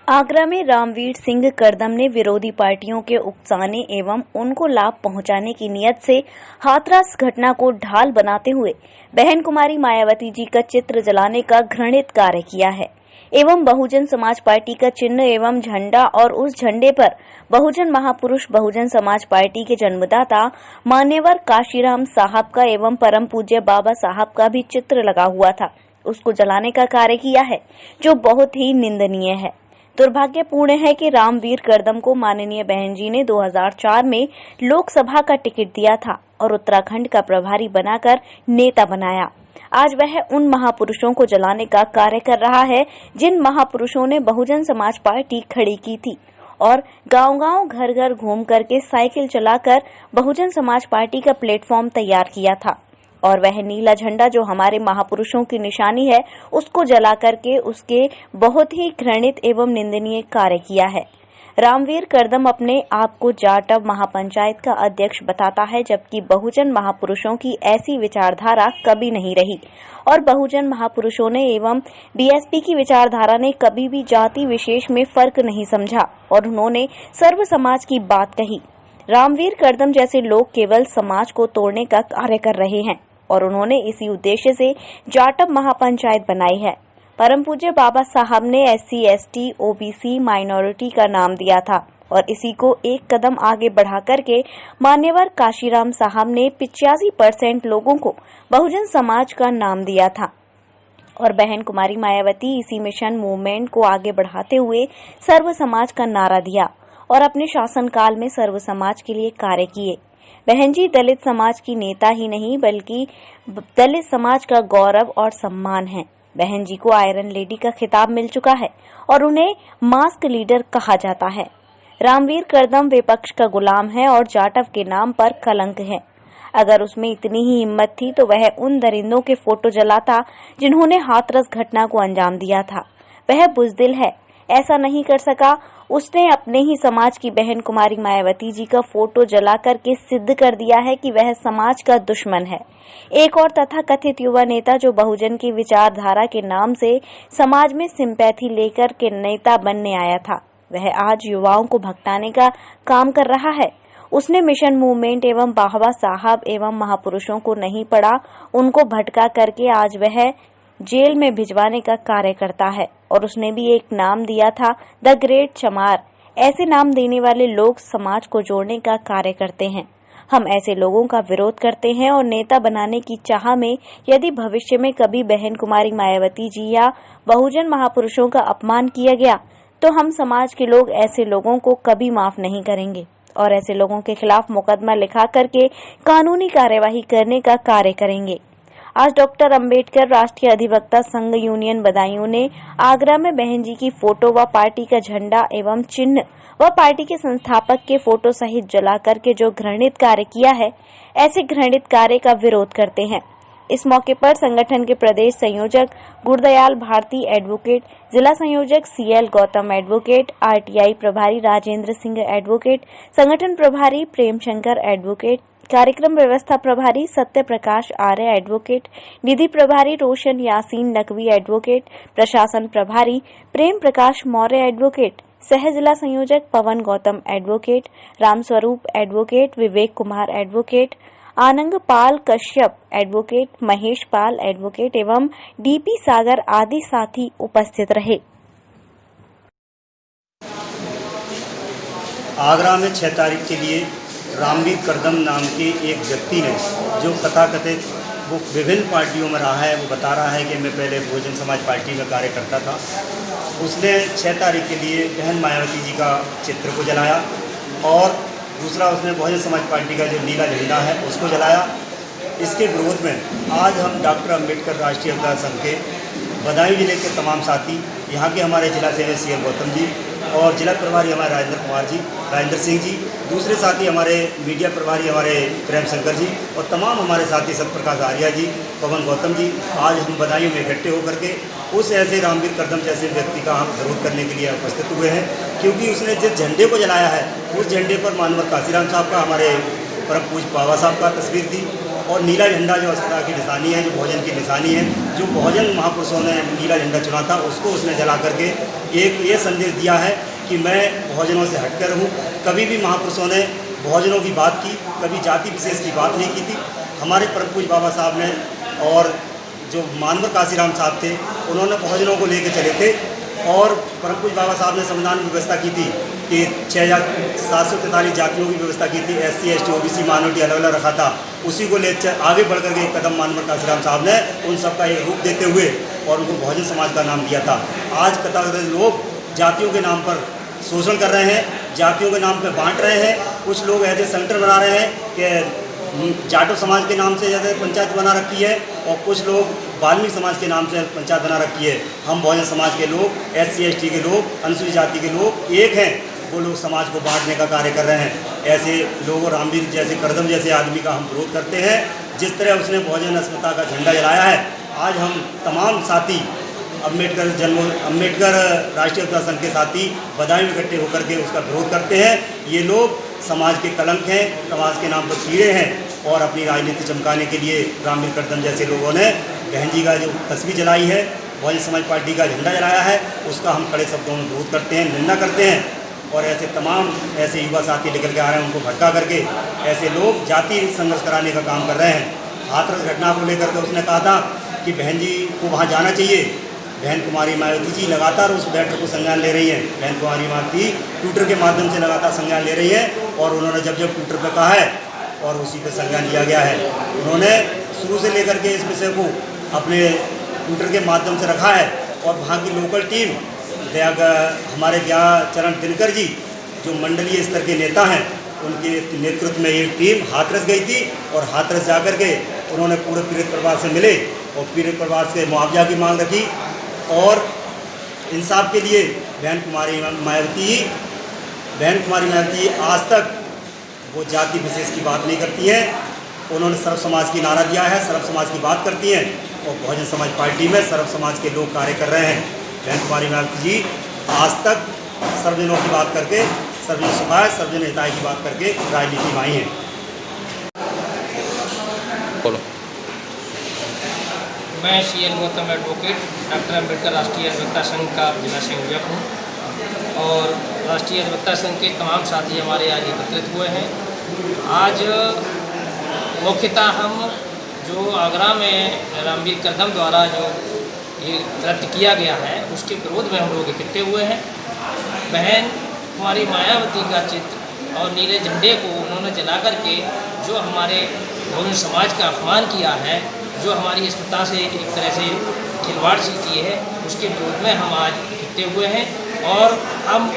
आगरा में रामवीर सिंह करदम ने विरोधी पार्टियों के उकसाने एवं उनको लाभ पहुंचाने की नियत से हाथरस घटना को ढाल बनाते हुए बहन कुमारी मायावती जी का चित्र जलाने का घृणित कार्य किया है एवं बहुजन समाज पार्टी का चिन्ह एवं झंडा और उस झंडे पर बहुजन महापुरुष बहुजन समाज पार्टी के जन्मदाता मान्यवर काशीराम साहब का एवं परम पूज्य बाबा साहब का भी चित्र लगा हुआ था, उसको जलाने का कार्य किया है, जो बहुत ही निंदनीय है। दुर्भाग्यपूर्ण है कि रामवीर करदम को माननीय बहन जी ने 2004 में लोकसभा का टिकट दिया था और उत्तराखंड का प्रभारी बनाकर नेता बनाया। आज वह उन महापुरुषों को जलाने का कार्य कर रहा है जिन महापुरुषों ने बहुजन समाज पार्टी खड़ी की थी और गांव-गांव घर-घर घूम करके साइकिल चलाकर बहुजन समाज पार्टी का प्लेटफॉर्म तैयार किया था और वह नीला झंडा जो हमारे महापुरुषों की निशानी है उसको जला करके उसके बहुत ही घृणित एवं निंदनीय कार्य किया है। रामवीर करदम अपने आप को जाटव महापंचायत का अध्यक्ष बताता है, जबकि बहुजन महापुरुषों की ऐसी विचारधारा कभी नहीं रही और बहुजन महापुरुषों ने एवं बीएसपी की विचारधारा ने कभी भी जाति विशेष में फर्क नहीं समझा और उन्होंने सर्व समाज की बात कही। रामवीर करदम जैसे लोग केवल समाज को तोड़ने का कार्य कर रहे हैं और उन्होंने इसी उद्देश्य से जाटव महापंचायत बनाई है। परम पूज्य बाबा साहब ने SC, ST, OBC माइनॉरिटी का नाम दिया था और इसी को एक कदम आगे बढ़ा करके मान्यवर काशीराम साहब ने 85% लोगों को बहुजन समाज का नाम दिया था और बहन कुमारी मायावती इसी मिशन मूवमेंट को आगे बढ़ाते हुए सर्व समाज का नारा दिया और अपने शासनकाल में सर्व समाज के लिए कार्य किए। बहन जी दलित समाज की नेता ही नहीं बल्कि दलित समाज का गौरव और सम्मान है। बहन जी को आयरन लेडी का खिताब मिल चुका है और उन्हें मास्क लीडर कहा जाता है। रामवीर करदम विपक्ष का गुलाम है और जाटव के नाम पर कलंक है। अगर उसमें इतनी ही हिम्मत थी तो वह उन दरिंदों के फोटो जलाता जिन्होंने हाथरस घटना को अंजाम दिया था। वह बुजदिल है, ऐसा नहीं कर सका। उसने अपने ही समाज की बहन कुमारी मायावती जी का फोटो जला करके सिद्ध कर दिया है कि वह समाज का दुश्मन है। एक और तथाकथित युवा नेता जो बहुजन की विचारधारा के नाम से समाज में सिंपैथी लेकर के नेता बनने आया था, वह आज युवाओं को भटकाने का काम कर रहा है। उसने मिशन मूवमेंट एवं बाबा साहब एवं महापुरुषों को नहीं पढ़ा, उनको भटका करके आज वह जेल में भिजवाने का कार्य करता है और उसने भी एक नाम दिया था द ग्रेट चमार। ऐसे नाम देने वाले लोग समाज को जोड़ने का कार्य करते हैं। हम ऐसे लोगों का विरोध करते हैं और नेता बनाने की चाह में यदि भविष्य में कभी बहन कुमारी मायावती जी या बहुजन महापुरुषों का अपमान किया गया तो हम समाज के लोग ऐसे लोगों को कभी माफ नहीं करेंगे और ऐसे लोगों के खिलाफ मुकदमा लिखा करके कानूनी कार्यवाही करने का कार्य करेंगे। आज डॉक्टर अंबेडकर राष्ट्रीय अधिवक्ता संघ यूनियन बदायूं ने आगरा में बहन जी की फोटो व पार्टी का झंडा एवं चिन्ह व पार्टी के संस्थापक के फोटो सहित जला करके जो घृणित कार्य किया है, ऐसे घृणित कार्य का विरोध करते हैं। इस मौके पर संगठन के प्रदेश संयोजक गुरदयाल भारती एडवोकेट, जिला संयोजक CL गौतम एडवोकेट, RTI प्रभारी राजेंद्र सिंह एडवोकेट, संगठन प्रभारी प्रेम शंकर एडवोकेट, कार्यक्रम व्यवस्था प्रभारी सत्य प्रकाश आर्य एडवोकेट, निधि प्रभारी रोशन यासीन नकवी एडवोकेट, प्रशासन प्रभारी प्रेम प्रकाश मौर्य एडवोकेट, सह जिला संयोजक पवन Gautam advocate, Ramswaroop advocate, Vivek Kumar advocate, आनंद पाल कश्यप एडवोकेट, महेश पाल एडवोकेट एवं DP सागर आदि साथी उपस्थित रहे। आगरा में 6 तारीख के लिए रामवीर करदम नाम के एक व्यक्ति ने जो कथाकथित वो विभिन्न पार्टियों में रहा है, वो बता रहा है कि मैं पहले बहुजन समाज पार्टी में कार्य करता था। उसने 6 तारीख के लिए बहन मायावती जी का चित्र को जलाया और दूसरा उसने बहुजन समाज पार्टी का जो नीला झंडा है उसको जलाया। इसके विरोध में आज हम डॉक्टर अंबेडकर राष्ट्रीय अधिवक्ता संघ के बदायूं जिले के तमाम साथी, यहाँ के हमारे जिला संयोजक CL गौतम जी और जिला प्रभारी हमारे राजेंद्र सिंह जी, दूसरे साथी हमारे मीडिया प्रभारी हमारे प्रेम शंकर जी और तमाम हमारे साथी सत्यप्रकाश आर्या जी, पवन गौतम जी, आज हम बदायूं में इकट्ठे होकर के उस ऐसे रामवीर करदम जैसे व्यक्ति का हम विरोध करने के लिए उपस्थित हुए हैं, क्योंकि उसने जिस झंडे को जलाया है उस झंडे पर मानवर काशीराम साहब का, हमारे परम पूज्य बाबा साहब का तस्वीर थी और नीला झंडा जो अस्पताल की निशानी है, जो बहुजन की निशानी है, जो बहुजन महापुरुषों ने नीला झंडा चुना था, उसको उसने जला करके एक ये संदेश दिया है कि मैं बहुजनों से हटकर हूँ। कभी भी महापुरुषों ने बहुजनों की बात की, कभी जाति विशेष की बात नहीं की थी। हमारे परम पूज्य बाबा साहब ने और जो मानवर काशीराम साहब थे, उन्होंने बहुजनों को लेकर चले थे और परम पूज्य बाबा साहब ने संविधान में व्यवस्था की थी कि 6743 जातियों की व्यवस्था की थी, SC ST OBC माइनॉरिटी अलग अलग रखा था। उसी को ले आगे बढ़ करके एक कदम मानवर काशीराम साहब ने उन सबका एक रूप देते हुए और उनको बहुजन समाज का नाम दिया था। आज तथाकथित लोग जातियों के नाम पर शोषण कर रहे हैं, जातियों के नाम पर बांट रहे हैं। कुछ लोग ऐसे संगठन बना रहे हैं कि जाटो समाज के नाम से जैसे पंचायत बना रखी है और कुछ लोग वाल्मीकि समाज के नाम से पंचायत बना रखी है। हम बहुजन समाज के लोग, SC ST के लोग, अनुसूचित जाति के लोग एक हैं। वो लोग समाज को बांटने का कार्य कर रहे हैं। ऐसे लोगों, रामवीर जैसे, करदम जैसे आदमी का हम विरोध करते हैं। जिस तरह उसने बहुजन अस्मिता का झंडा जलाया है, आज हम तमाम साथी अम्बेडकर राष्ट्रीय अभियंता संघ के साथी बदायूं में इकट्ठे होकर के उसका विरोध करते हैं। ये लोग समाज के कलंक हैं, समाज के नाम पर कीड़े हैं और अपनी राजनीति चमकाने के लिए रामवीर करदम जैसे लोगों ने बहन जी का जो तस्वीर जलाई है, बहुजन समाज पार्टी का झंडा जलाया है, उसका हम कड़े शब्दों में विरोध करते हैं, निंदा करते हैं। और ऐसे तमाम ऐसे युवा साथी निकल के आ रहे हैं, उनको भटका करके ऐसे लोग जाति संघर्ष कराने का काम कर रहे हैं। हाथरस घटना को लेकर के उसने कहा था कि बहन जी को वहाँ जाना चाहिए। बहन कुमारी मायावती जी लगातार उस मैटर को संज्ञान ले रही हैं। बहन कुमारी मायावती ट्विटर के माध्यम से लगातार संज्ञान ले रही हैं और उन्होंने जब ट्विटर पर कहा है और उसी पर संज्ञान लिया गया है। उन्होंने शुरू से लेकर के इस विषय को अपने ट्विटर के माध्यम से रखा है और वहाँ की लोकल टीम हमारे चरण दिनकर जी जो मंडलीय स्तर के नेता हैं, उनके नेतृत्व में एक टीम हाथरस गई थी और हाथरस जाकर के उन्होंने पूरे पीड़ित परिवार से मिले और पीड़ित परिवार से मुआवजा की मांग रखी और इंसाफ के लिए बहन कुमारी मायावती आज तक वो जाति विशेष की बात नहीं करती हैं। उन्होंने सर्व समाज की नारा दिया है, सर्व समाज की बात करती हैं और बहुजन समाज पार्टी में सर्व समाज के लोग कार्य कर रहे हैं। बहन कुमारी मायावती जी आज तक सर्वजनों की बात करके, सर्वजन सुखाय, सर्वजन हिताय की बात करके राजनीति में आई हैं। मैं CL Gautam advocate doctor Ambedkar राष्ट्रीय अधिवक्ता संघ का जिला संयोजक हूँ और राष्ट्रीय अधिवक्ता संघ के तमाम साथी हमारे आज एकत्रित हुए हैं। आज मुख्यतः हम जो आगरा में रामवीर करदम द्वारा जो ये कृत्य किया गया है उसके विरोध में हम लोग इकट्ठे हुए हैं। बहन कुमारी मायावती का चित्र और नीले झंडे को उन्होंने जला करके जो हमारे बहुजन समाज का अपमान किया है, जो हमारी अस्मिता से एक तरह से खिलवाड़ सी की है, उसके विरोध में हम आज इकट्ठे हुए हैं और हम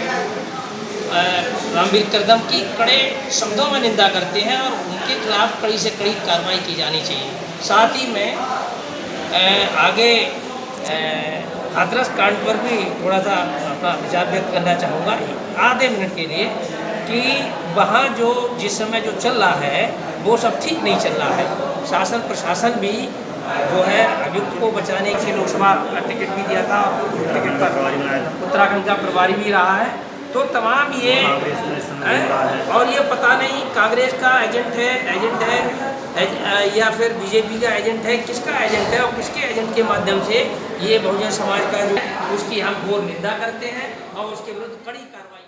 रामवीर करदम की कड़े शब्दों में निंदा करते हैं और उनके खिलाफ कड़ी से कड़ी कार्रवाई की जानी चाहिए। साथ ही मैं आगे हाथरस कांड पर भी थोड़ा सा अपना विचार व्यक्त करना चाहूँगा आधे मिनट के लिए कि वहाँ जो जिस समय जो चल रहा है वो सब ठीक नहीं चल रहा है। शासन प्रशासन भी जो है अभियुक्त को बचाने के लोकसभा का टिकट भी दिया था, टिकट पर उत्तराखंड का प्रभारी भी रहा है। तो तमाम ये और ये पता नहीं कांग्रेस का एजेंट है या फिर बीजेपी का एजेंट है, किसका एजेंट है और किसके एजेंट के माध्यम से ये बहुजन समाज का जो उसकी हम घोर निंदा करते हैं और उसके विरुद्ध कड़ी कार्रवाई